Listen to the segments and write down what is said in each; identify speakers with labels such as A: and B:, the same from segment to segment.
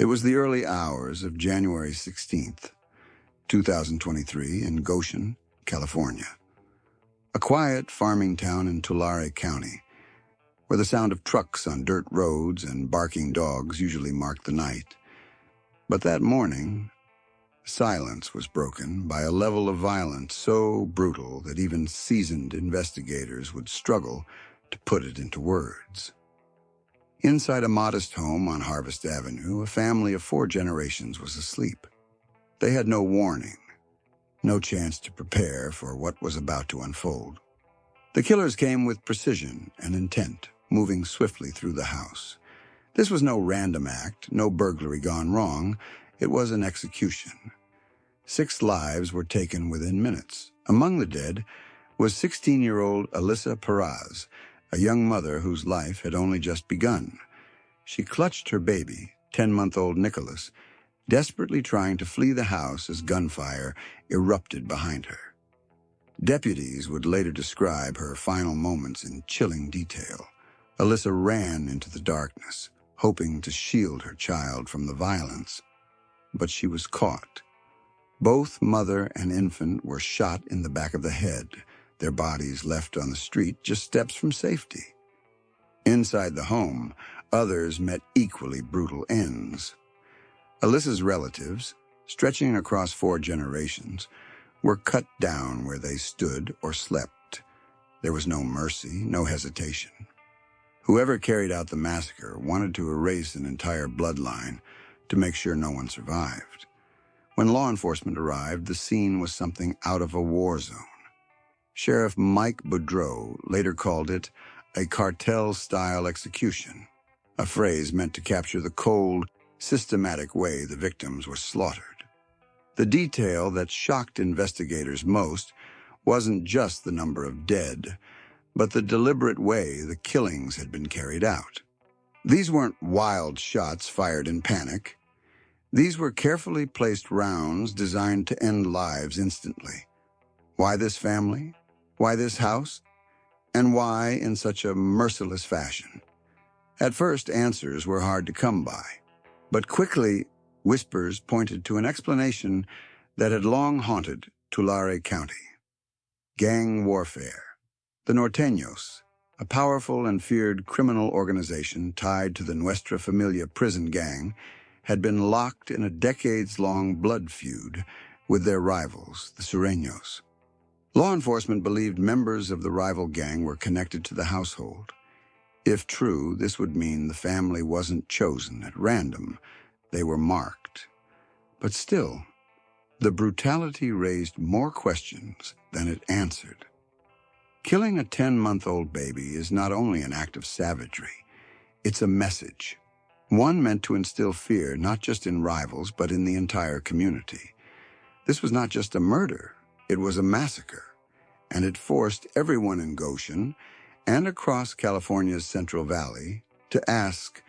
A: It was the early hours of January 16th, 2023 in Goshen, California. A quiet farming town in Tulare County, where the sound of trucks on dirt roads and barking dogs usually marked the night. But that morning, silence was broken by a level of violence so brutal that even seasoned investigators would struggle to put it into words. Inside a modest home on Harvest Avenue, a family of 4 generations was asleep. They had no warning, no chance to prepare for what was about to unfold. The killers came with precision and intent, moving swiftly through the house. This was no random act, no burglary gone wrong. It was an execution. 6 lives were taken within minutes. Among the dead was 16-year-old Alissa Parraz, a young mother whose life had only just begun. She clutched her baby, 10-month-old Nycholas, desperately trying to flee the house as gunfire erupted behind her. Deputies would later describe her final moments in chilling detail. Alissa ran into the darkness, hoping to shield her child from the violence. But she was caught. Both mother and infant were shot in the back of the head, their bodies left on the street just steps from safety. Inside the home, others met equally brutal ends. Alissa's relatives, stretching across 4 generations, were cut down where they stood or slept. There was no mercy, no hesitation. Whoever carried out the massacre wanted to erase an entire bloodline to make sure no one survived. When law enforcement arrived, the scene was something out of a war zone. Sheriff Mike Boudreaux later called it a cartel-style execution, a phrase meant to capture the cold, systematic way the victims were slaughtered. The detail that shocked investigators most wasn't just the number of dead, but the deliberate way the killings had been carried out. These weren't wild shots fired in panic. These were carefully placed rounds designed to end lives instantly. Why this family? Why this house? And why in such a merciless fashion? At first, answers were hard to come by, but quickly, whispers pointed to an explanation that had long haunted Tulare County. Gang warfare. The Norteños, a powerful and feared criminal organization tied to the Nuestra Familia prison gang, had been locked in a decades-long blood feud with their rivals, the Sureños. Law enforcement believed members of the rival gang were connected to the household. If true, this would mean the family wasn't chosen at random. They were marked. But still, the brutality raised more questions than it answered. Killing a 10-month-old baby is not only an act of savagery, it's a message. One meant to instill fear not just in rivals, but in the entire community. This was not just a murder, it was a massacre, and it forced everyone in Goshen and across California's Central Valley to ask,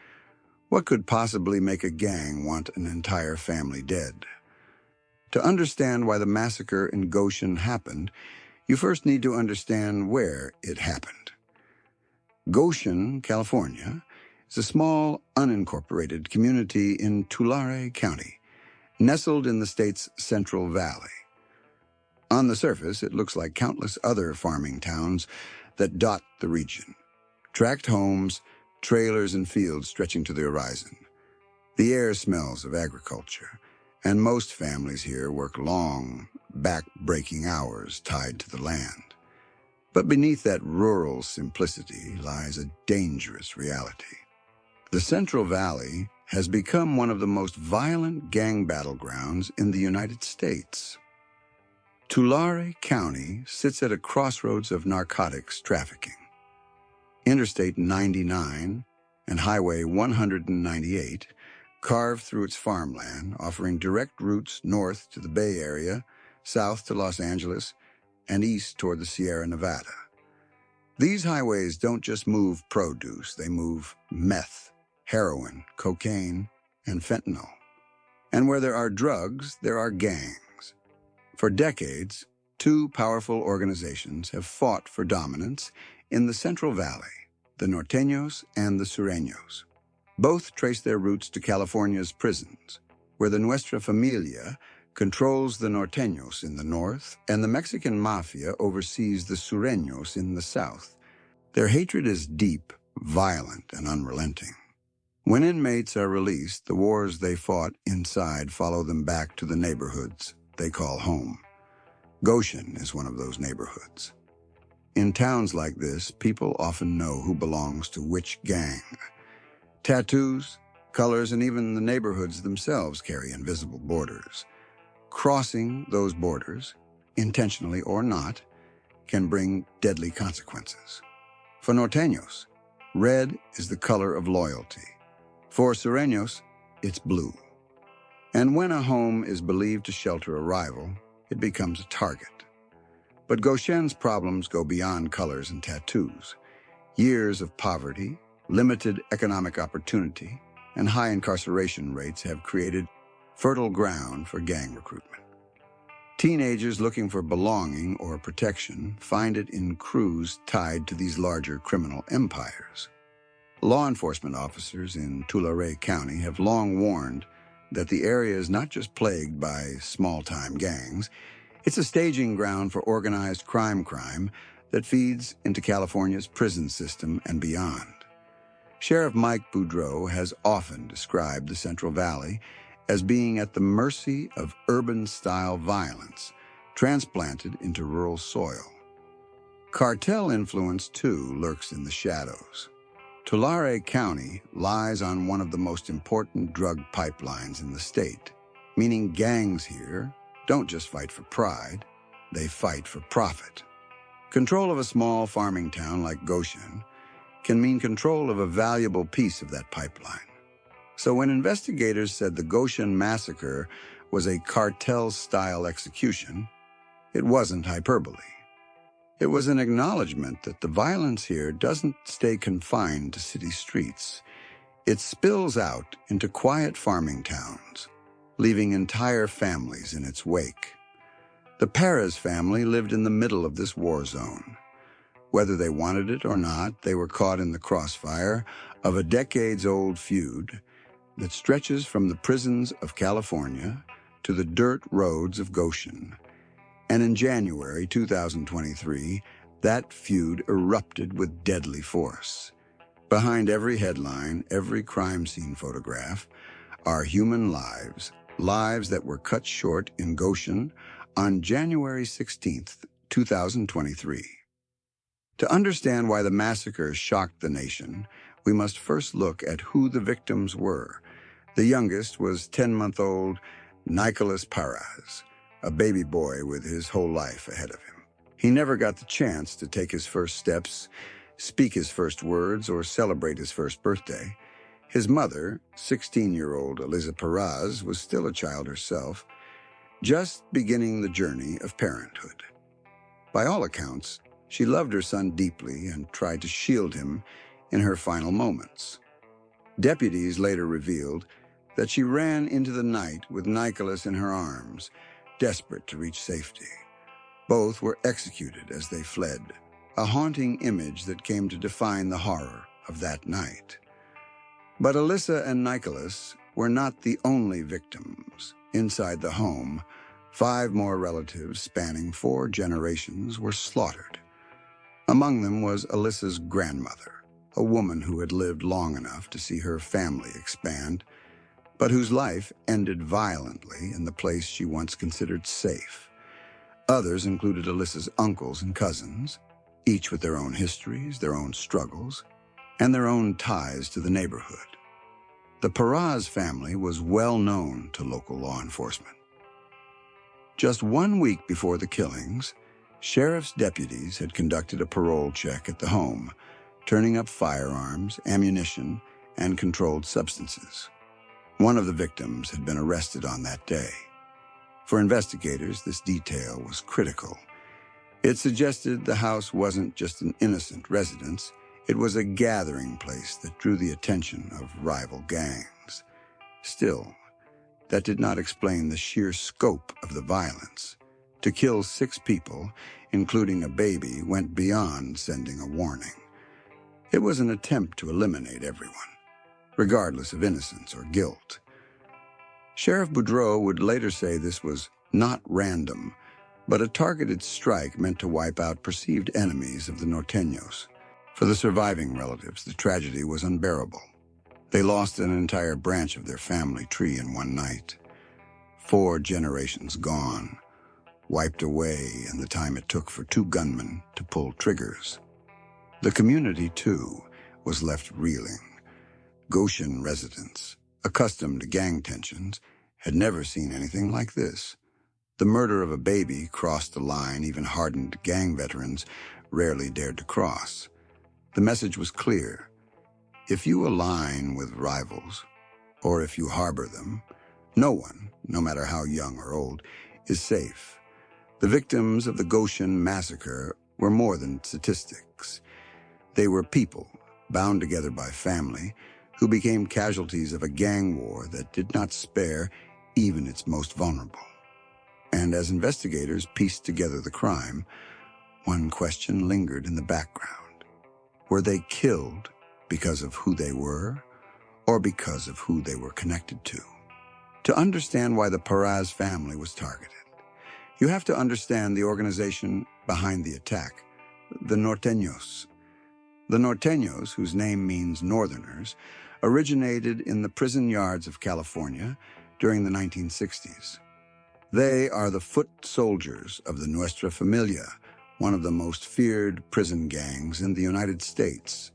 A: what could possibly make a gang want an entire family dead? To understand why the massacre in Goshen happened, you first need to understand where it happened. Goshen, California, is a small, unincorporated community in Tulare County, nestled in the state's Central Valley. On the surface, it looks like countless other farming towns that dot the region. Tract homes, trailers, and fields stretching to the horizon. The air smells of agriculture, and most families here work long, back-breaking hours tied to the land. But beneath that rural simplicity lies a dangerous reality. The Central Valley has become one of the most violent gang battlegrounds in the United States. Tulare County sits at a crossroads of narcotics trafficking. Interstate 99 and Highway 198 carve through its farmland, offering direct routes north to the Bay Area, south to Los Angeles, and east toward the Sierra Nevada. These highways don't just move produce, they move meth, heroin, cocaine, and fentanyl. And where there are drugs, there are gangs. For decades, 2 powerful organizations have fought for dominance in the Central Valley, the Norteños and the Sureños. Both trace their roots to California's prisons, where the Nuestra Familia controls the Norteños in the north and the Mexican mafia oversees the Sureños in the south. Their hatred is deep, violent, and unrelenting. When inmates are released, the wars they fought inside follow them back to the neighborhoods they call home. Goshen is one of those neighborhoods. In towns like this, people often know who belongs to which gang. Tattoos, colors, and even the neighborhoods themselves carry invisible borders. Crossing those borders, intentionally or not, can bring deadly consequences. For Norteños, red is the color of loyalty. For Sureños, it's blue. And when a home is believed to shelter a rival, it becomes a target. But Goshen's problems go beyond colors and tattoos. Years of poverty, limited economic opportunity, and high incarceration rates have created fertile ground for gang recruitment. Teenagers looking for belonging or protection find it in crews tied to these larger criminal empires. Law enforcement officers in Tulare County have long warned that the area is not just plagued by small-time gangs, it's a staging ground for organized crime that feeds into California's prison system and beyond. Sheriff Mike Boudreaux has often described the Central Valley as being at the mercy of urban-style violence, transplanted into rural soil. Cartel influence, too, lurks in the shadows. Tulare County lies on one of the most important drug pipelines in the state, meaning gangs here don't just fight for pride, they fight for profit. Control of a small farming town like Goshen can mean control of a valuable piece of that pipeline. So when investigators said the Goshen Massacre was a cartel-style execution, it wasn't hyperbole. It was an acknowledgement that the violence here doesn't stay confined to city streets. It spills out into quiet farming towns, leaving entire families in its wake. The Perez family lived in the middle of this war zone. Whether they wanted it or not, they were caught in the crossfire of a decades-old feud that stretches from the prisons of California to the dirt roads of Goshen. And in January 2023, that feud erupted with deadly force. Behind every headline, every crime scene photograph, are human lives, lives that were cut short in Goshen on January 16th, 2023. To understand why the massacre shocked the nation, we must first look at who the victims were. The youngest was 10-month-old Nycholas Parraz, a baby boy with his whole life ahead of him. He never got the chance to take his first steps, speak his first words, or celebrate his first birthday. His mother, 16-year-old Alissa Parraz, was still a child herself, just beginning the journey of parenthood. By all accounts, she loved her son deeply and tried to shield him in her final moments. Deputies later revealed that she ran into the night with Nycholas in her arms, desperate to reach safety. Both were executed as they fled, a haunting image that came to define the horror of that night. But Alissa and Nycholas were not the only victims. Inside the home, 5 more relatives spanning 4 generations were slaughtered. Among them was Alissa's grandmother, a woman who had lived long enough to see her family expand, but whose life ended violently in the place she once considered safe. Others included Alissa's uncles and cousins, each with their own histories, their own struggles, and their own ties to the neighborhood. The Parraz family was well known to local law enforcement. Just 1 week before the killings, sheriff's deputies had conducted a parole check at the home, turning up firearms, ammunition, and controlled substances. One of the victims had been arrested on that day. For investigators, this detail was critical. It suggested the house wasn't just an innocent residence, it was a gathering place that drew the attention of rival gangs. Still, that did not explain the sheer scope of the violence. To kill 6 people, including a baby, went beyond sending a warning. It was an attempt to eliminate everyone. regardless of innocence or guilt. Sheriff Boudreaux would later say this was not random, but a targeted strike meant to wipe out perceived enemies of the Norteños. For the surviving relatives, the tragedy was unbearable. They lost an entire branch of their family tree in one night. 4 generations gone, wiped away in the time it took for 2 gunmen to pull triggers. The community, too, was left reeling. Goshen residents, accustomed to gang tensions, had never seen anything like this. The murder of a baby crossed a line even hardened gang veterans rarely dared to cross. The message was clear. If you align with rivals, or if you harbor them, no one, no matter how young or old, is safe. The victims of the Goshen Massacre were more than statistics. They were people, bound together by family, who became casualties of a gang war that did not spare even its most vulnerable. And as investigators pieced together the crime, one question lingered in the background. Were they killed because of who they were, or because of who they were connected to? To understand why the Parraz family was targeted, you have to understand the organization behind the attack, the Norteños. The Norteños, whose name means Northerners, originated in the prison yards of California during the 1960s. They are the foot soldiers of the Nuestra Familia, one of the most feared prison gangs in the United States.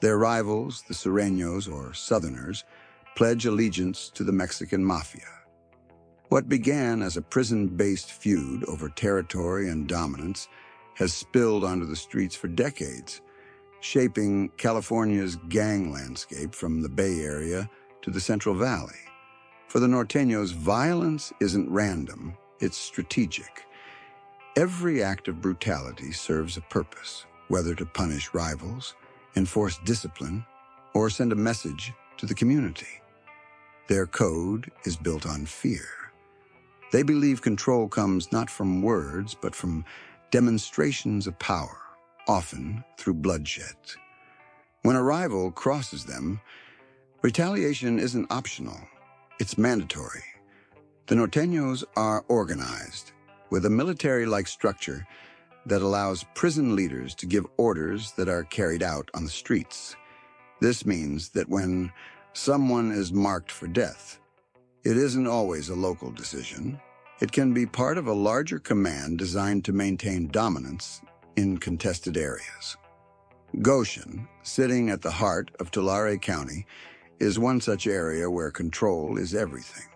A: Their rivals, the Sureños, or Southerners, pledge allegiance to the Mexican mafia. What began as a prison-based feud over territory and dominance has spilled onto the streets for decades, shaping California's gang landscape from the Bay Area to the Central Valley. For the Norteños, violence isn't random, it's strategic. Every act of brutality serves a purpose, whether to punish rivals, enforce discipline, or send a message to the community. Their code is built on fear. They believe control comes not from words, but from demonstrations of power, often through bloodshed. When a rival crosses them, retaliation isn't optional, it's mandatory. The Norteños are organized, with a military-like structure that allows prison leaders to give orders that are carried out on the streets. This means that when someone is marked for death, it isn't always a local decision. It can be part of a larger command designed to maintain dominance in contested areas. Goshen, sitting at the heart of Tulare County, is one such area where control is everything.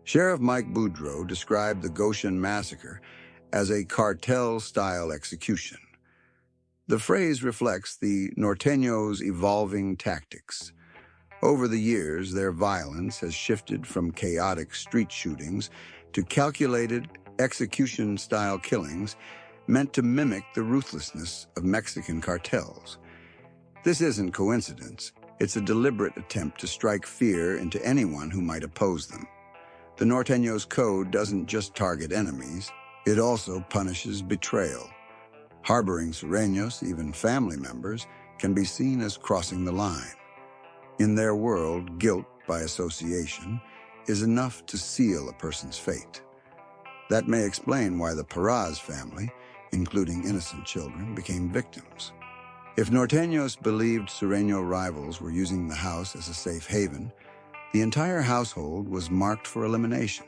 A: Sheriff Mike Boudreaux described the Goshen Massacre as a cartel-style execution. The phrase reflects the Norteños' evolving tactics. Over the years, their violence has shifted from chaotic street shootings to calculated execution-style killings meant to mimic the ruthlessness of Mexican cartels. This isn't coincidence. It's a deliberate attempt to strike fear into anyone who might oppose them. The Norteños' code doesn't just target enemies, it also punishes betrayal. Harboring Sureños, even family members, can be seen as crossing the line. In their world, guilt by association is enough to seal a person's fate. That may explain why the Parraz family, including innocent children, became victims. If Norteños believed Sureño rivals were using the house as a safe haven, the entire household was marked for elimination.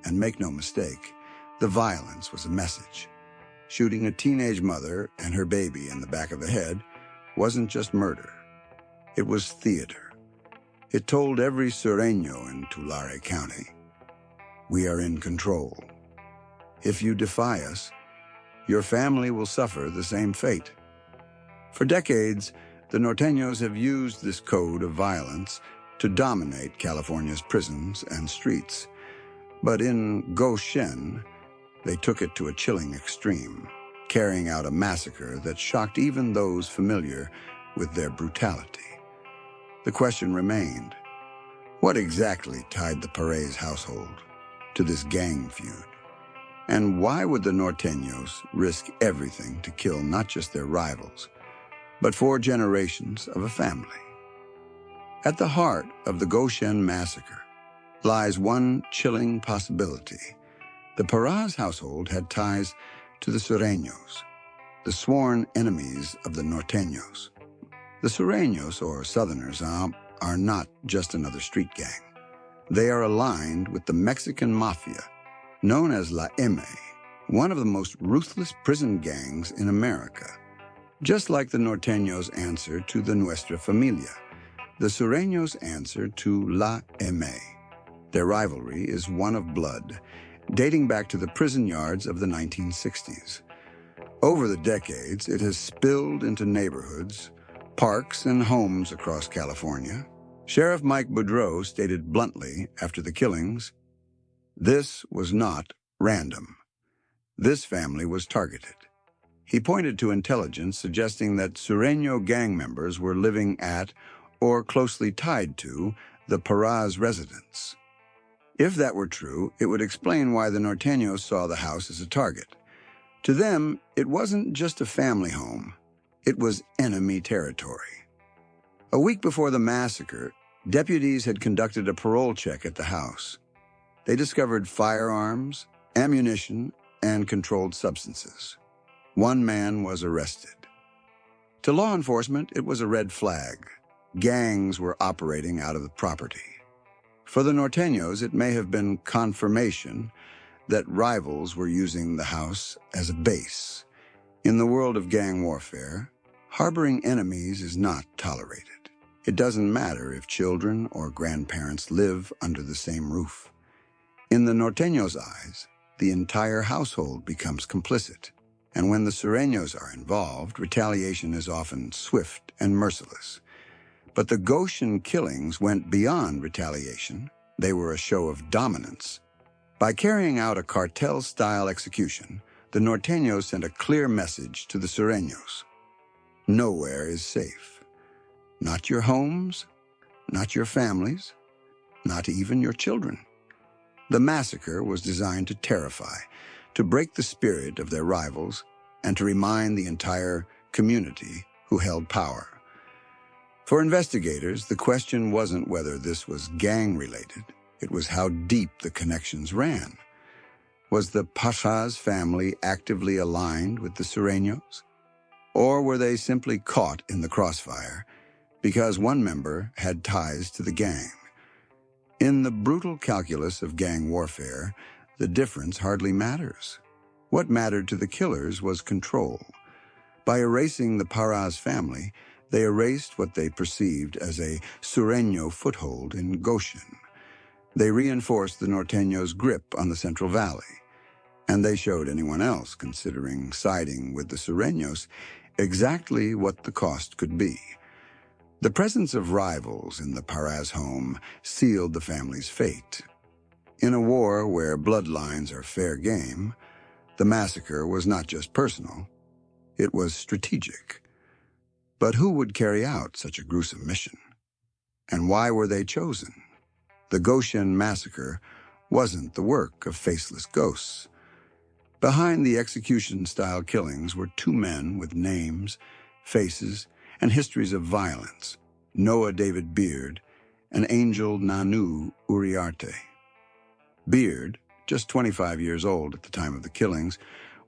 A: And make no mistake, the violence was a message. Shooting a teenage mother and her baby in the back of the head wasn't just murder. It was theater. It told every Sureño in Tulare County, we are in control. If you defy us, your family will suffer the same fate. For decades, the Norteños have used this code of violence to dominate California's prisons and streets. But in Goshen, they took it to a chilling extreme, carrying out a massacre that shocked even those familiar with their brutality. The question remained, what exactly tied the Perez household to this gang feud? And why would the Norteños risk everything to kill not just their rivals, but 4 generations of a family? At the heart of the Goshen Massacre lies one chilling possibility. The Parraz household had ties to the Sureños, the sworn enemies of the Norteños. The Sureños, or Southerners, are not just another street gang. They are aligned with the Mexican mafia, known as La M, one of the most ruthless prison gangs in America. Just like the Norteños answer to the Nuestra Familia, the Sureños answer to La M. Their rivalry is one of blood, dating back to the prison yards of the 1960s. Over the decades, it has spilled into neighborhoods, parks, and homes across California. Sheriff Mike Boudreaux stated bluntly after the killings, "This was not random. This family was targeted." He pointed to intelligence suggesting that Sureño gang members were living at or closely tied to the Parraz residence. If that were true, it would explain why the Norteños saw the house as a target. To them, it wasn't just a family home. It was enemy territory. A week before the massacre, deputies had conducted a parole check at the house. They discovered firearms, ammunition, and controlled substances. One man was arrested. To law enforcement, it was a red flag. Gangs were operating out of the property. For the Norteños, it may have been confirmation that rivals were using the house as a base. In the world of gang warfare, harboring enemies is not tolerated. It doesn't matter if children or grandparents live under the same roof. In the Norteños' eyes, the entire household becomes complicit. And when the Sureños are involved, retaliation is often swift and merciless. But the Goshen killings went beyond retaliation. They were a show of dominance. By carrying out a cartel-style execution, the Norteños sent a clear message to the Sureños. Nowhere is safe. Not your homes, not your families, not even your children. The massacre was designed to terrify, to break the spirit of their rivals, and to remind the entire community who held power. For investigators, the question wasn't whether this was gang-related. It was how deep the connections ran. Was the Parraz family actively aligned with the Sureños? Or were they simply caught in the crossfire because one member had ties to the gang? In the brutal calculus of gang warfare, the difference hardly matters. What mattered to the killers was control. By erasing the Parraz family, they erased what they perceived as a Sureño foothold in Goshen. They reinforced the Norteños' grip on the Central Valley, and they showed anyone else considering siding with the Sureños exactly what the cost could be. The presence of rivals in the Parraz home sealed the family's fate. In a war where bloodlines are fair game, the massacre was not just personal, it was strategic. But who would carry out such a gruesome mission? And why were they chosen? The Goshen Massacre wasn't the work of faceless ghosts. Behind the execution-style killings were two men with names, faces, and histories of violence, Noah David Beard and Angel Nanu Uriarte. Beard, just 25 years old at the time of the killings,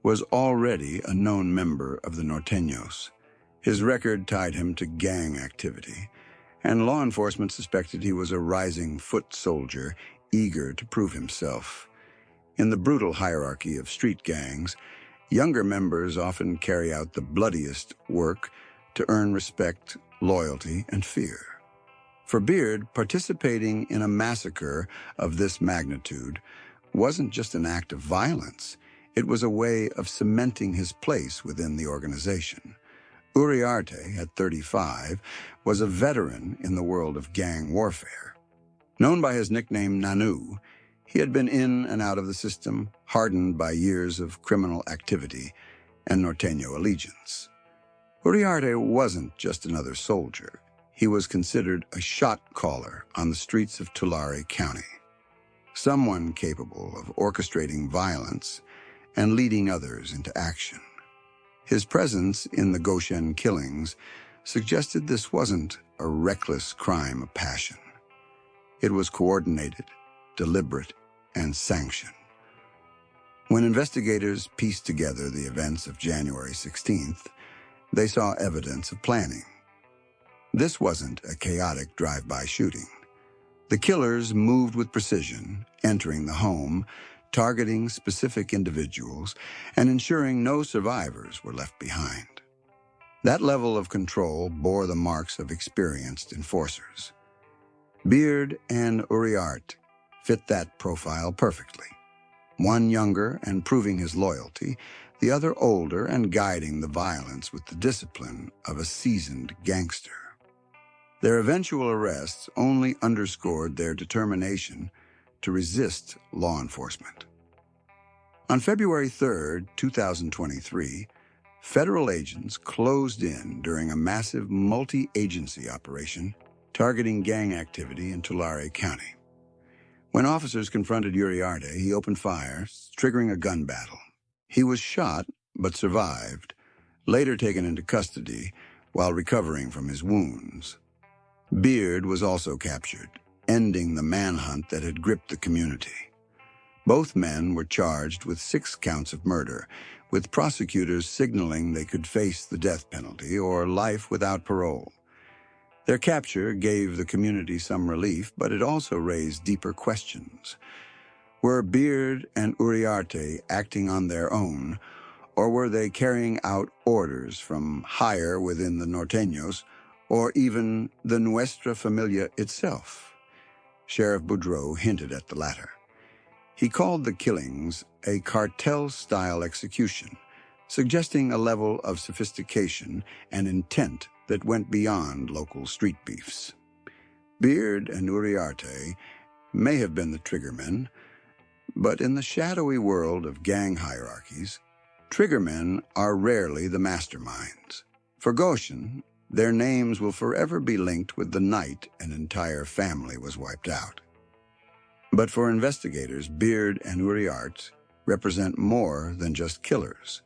A: was already a known member of the Norteños. His record tied him to gang activity, and law enforcement suspected he was a rising foot soldier eager to prove himself. In the brutal hierarchy of street gangs, younger members often carry out the bloodiest work to earn respect, loyalty, and fear. For Beard, participating in a massacre of this magnitude wasn't just an act of violence. It was a way of cementing his place within the organization. Uriarte, at 35, was a veteran in the world of gang warfare. Known by his nickname Nanu, he had been in and out of the system, hardened by years of criminal activity and Norteño allegiance. Uriarte wasn't just another soldier. He was considered a shot caller on the streets of Tulare County, someone capable of orchestrating violence and leading others into action. His presence in the Goshen killings suggested this wasn't a reckless crime of passion. It was coordinated, deliberate, and sanctioned. When investigators pieced together the events of January 16th, they saw evidence of planning. This wasn't a chaotic drive-by shooting. The killers moved with precision, entering the home, targeting specific individuals, and ensuring no survivors were left behind. That level of control bore the marks of experienced enforcers. Beard and Uriarte fit that profile perfectly. One younger and proving his loyalty, the other older and guiding the violence with the discipline of a seasoned gangster. Their eventual arrests only underscored their determination to resist law enforcement. On February 3, 2023, federal agents closed in during a massive multi-agency operation targeting gang activity in Tulare County. When officers confronted Uriarte, he opened fire, triggering a gun battle. He was shot, but survived, later taken into custody while recovering from his wounds. Beard was also captured, ending the manhunt that had gripped the community. Both men were charged with 6 counts of murder, with prosecutors signaling they could face the death penalty or life without parole. Their capture gave the community some relief, but it also raised deeper questions. Were Beard and Uriarte acting on their own, or were they carrying out orders from higher within the Norteños, or even the Nuestra Familia itself? Sheriff Boudreaux hinted at the latter. He called the killings a cartel-style execution, suggesting a level of sophistication and intent that went beyond local street beefs. Beard and Uriarte may have been the triggermen, but in the shadowy world of gang hierarchies, triggermen are rarely the masterminds. For Goshen, their names will forever be linked with the night an entire family was wiped out. But for investigators, Beard and Uriarte represent more than just killers.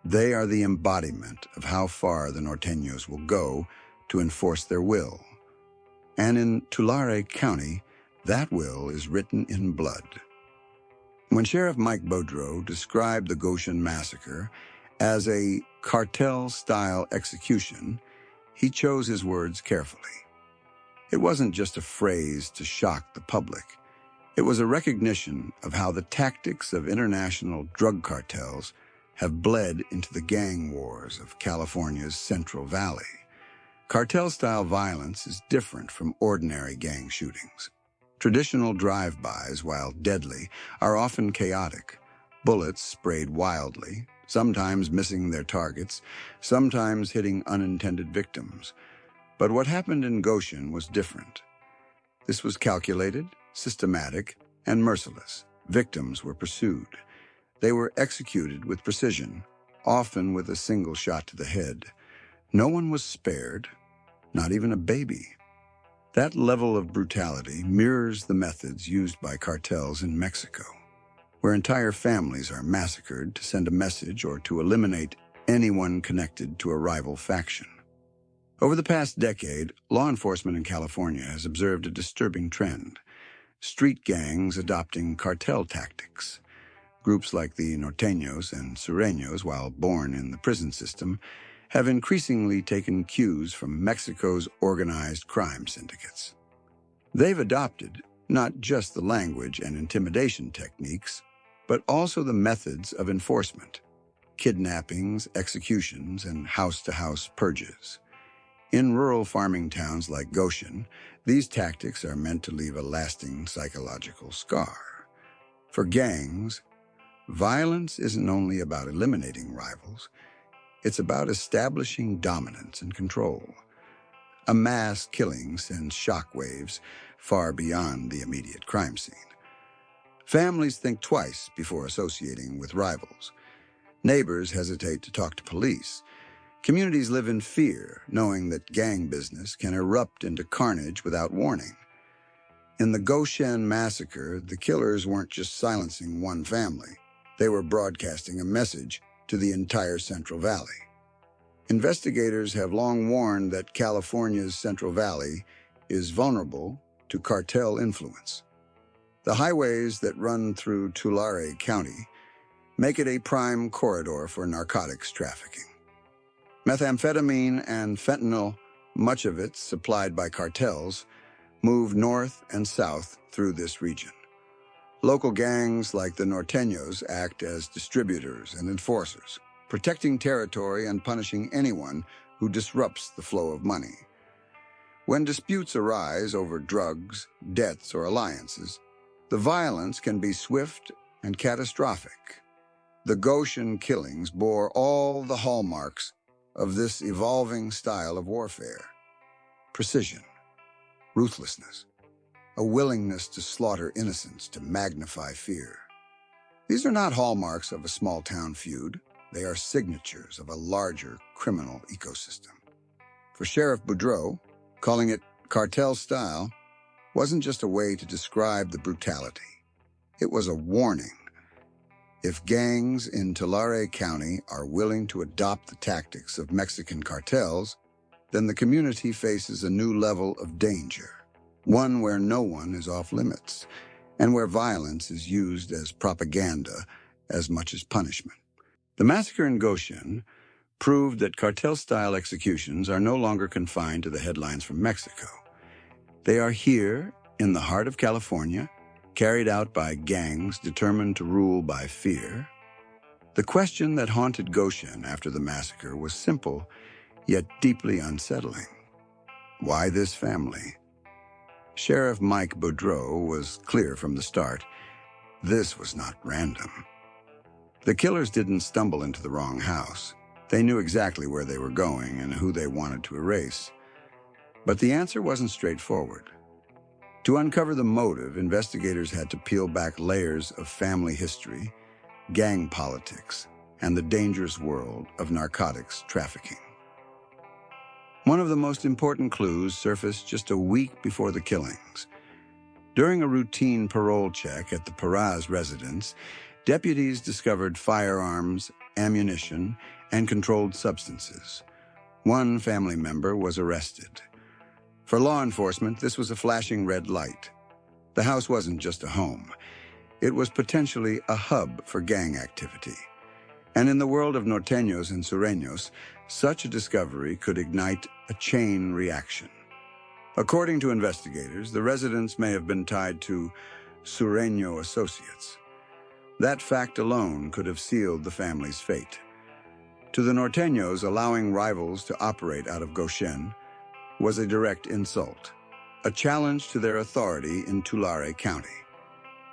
A: They are the embodiment of how far the Norteños will go to enforce their will. And in Tulare County, that will is written in blood. When Sheriff Mike Boudreaux described the Goshen Massacre as a cartel-style execution, he chose his words carefully. It wasn't just a phrase to shock the public. It was a recognition of how the tactics of international drug cartels have bled into the gang wars of California's Central Valley. Cartel-style violence is different from ordinary gang shootings. Traditional drive-bys, while deadly, are often chaotic. Bullets sprayed wildly, sometimes missing their targets, sometimes hitting unintended victims. But what happened in Goshen was different. This was calculated, systematic, and merciless. Victims were pursued. They were executed with precision, often with a single shot to the head. No one was spared, not even a baby. That level of brutality mirrors the methods used by cartels in Mexico, where entire families are massacred to send a message or to eliminate anyone connected to a rival faction. Over the past decade, law enforcement in California has observed a disturbing trend: street gangs adopting cartel tactics. Groups like the Norteños and Sureños, while born in the prison system, have increasingly taken cues from Mexico's organized crime syndicates. They've adopted not just the language and intimidation techniques, but also the methods of enforcement: kidnappings, executions, and house-to-house purges. In rural farming towns like Goshen, these tactics are meant to leave a lasting psychological scar. For gangs, violence isn't only about eliminating rivals, it's about establishing dominance and control. A mass killing sends shockwaves far beyond the immediate crime scene. Families think twice before associating with rivals. Neighbors hesitate to talk to police. Communities live in fear, knowing that gang business can erupt into carnage without warning. In the Goshen Massacre, the killers weren't just silencing one family. They were broadcasting a message to the entire Central Valley. Investigators have long warned that California's Central Valley is vulnerable to cartel influence. The highways that run through Tulare County make it a prime corridor for narcotics trafficking. Methamphetamine and fentanyl, much of it supplied by cartels, move north and south through this region. Local gangs like the Norteños act as distributors and enforcers, protecting territory and punishing anyone who disrupts the flow of money. When disputes arise over drugs, debts, or alliances, the violence can be swift and catastrophic. The Goshen killings bore all the hallmarks of this evolving style of warfare: precision, ruthlessness, a willingness to slaughter innocents to magnify fear. These are not hallmarks of a small-town feud. They are signatures of a larger criminal ecosystem. For Sheriff Boudreaux, calling it cartel-style wasn't just a way to describe the brutality. It was a warning. If gangs in Tulare County are willing to adopt the tactics of Mexican cartels, then the community faces a new level of danger, one where no one is off limits, and where violence is used as propaganda as much as punishment. The massacre in Goshen proved that cartel-style executions are no longer confined to the headlines from Mexico. They are here, in the heart of California, carried out by gangs determined to rule by fear. The question that haunted Goshen after the massacre was simple, yet deeply unsettling. Why this family? Sheriff Mike Boudreaux was clear from the start. This was not random. The killers didn't stumble into the wrong house. They knew exactly where they were going and who they wanted to erase. But the answer wasn't straightforward. To uncover the motive, investigators had to peel back layers of family history, gang politics, and the dangerous world of narcotics trafficking. One of the most important clues surfaced just a week before the killings. During a routine parole check at the Perez residence, deputies discovered firearms, ammunition, and controlled substances. One family member was arrested. For law enforcement, this was a flashing red light. The house wasn't just a home. It was potentially a hub for gang activity. And in the world of Norteños and Sureños, such a discovery could ignite a chain reaction. According to investigators, the residence may have been tied to Sureño associates. That fact alone could have sealed the family's fate. To the Norteños, allowing rivals to operate out of Goshen was a direct insult, a challenge to their authority in Tulare County.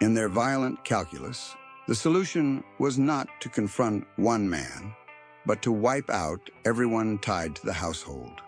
A: In their violent calculus, the solution was not to confront one man, but to wipe out everyone tied to the household.